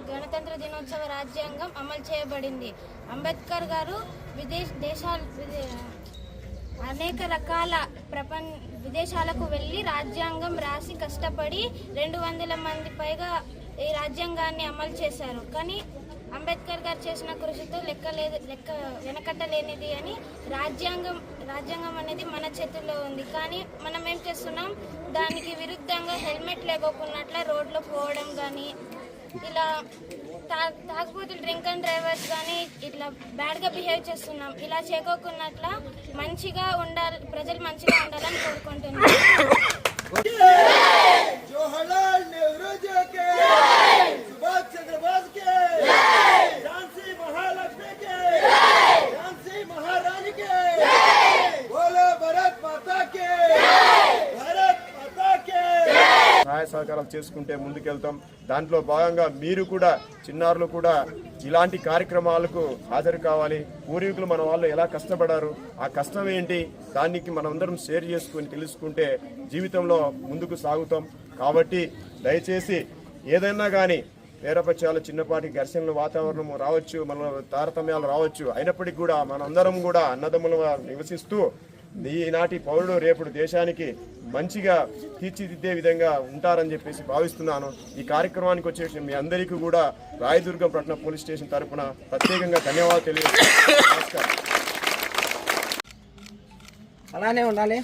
గణతంత్ర దినోత్సవ రాజ్యాంగం అమలు చేయబడింది. అంబేద్కర్ గారు అనేక రకాల విదేశాలకు వెళ్ళి రాజ్యాంగం రాసి కష్టపడి 200 మంది పైగా ఈ రాజ్యాంగాన్ని అమలు చేశారు. కానీ అంబేద్కర్ గారు చేసిన కృషితో లెక్క వెనకట్టలేనిది అని రాజ్యాంగం అనేది మన చేతుల్లో ఉంది. కానీ మనం ఏం చేస్తున్నాం, దానికి విరుద్ధంగా హెల్మెట్ లేకోకున్నట్ల రోడ్లో పోవడం కానీ, ఇలా తాగుబోతులు డ్రింక్ అండ్ డ్రైవర్స్ కానీ ఇట్లా బ్యాడ్గా బిహేవ్ చేస్తున్నాం. ఇలా చేయకోకున్నట్ల మంచిగా ఉండాలి, ప్రజలు మంచిగా ఉండాలని కోరుకుంటున్నాం. సహాయ సహకారాలు చేసుకుంటే ముందుకెళ్తాం. దాంట్లో భాగంగా మీరు కూడా చిన్నారులు కూడా ఇలాంటి కార్యక్రమాలకు హాజరు కావాలి. పూర్వీకులు మన వాళ్ళు ఎలా కష్టపడారు, ఆ కష్టం ఏంటి, దానికి మనమందరం షేర్ చేసుకుని తెలుసుకుంటే జీవితంలో ముందుకు సాగుతాం. కాబట్టి దయచేసి ఏదైనా కానీ పేరపక్షాలు చిన్నపాటి ఘర్షణలు వాతావరణం రావచ్చు, మన తారతమ్యాలు రావచ్చు, అయినప్పటికీ కూడా మనందరం కూడా అన్నదమ్ములుగా నివసిస్తూ ఈనాటి పౌరుడు రేపు దేశానికి మంచిగా తీర్చిదిద్దే విధంగా ఉంటారని చెప్పేసి భావిస్తున్నాను. ఈ కార్యక్రమానికి వచ్చే మీ అందరికీ కూడా రాయదుర్గం పట్టణ పోలీస్ స్టేషన్ తరఫున ప్రత్యేకంగా ధన్యవాదాలు తెలియజేస్తున్నాను. నమస్కారం. అలానే ఉండాలి.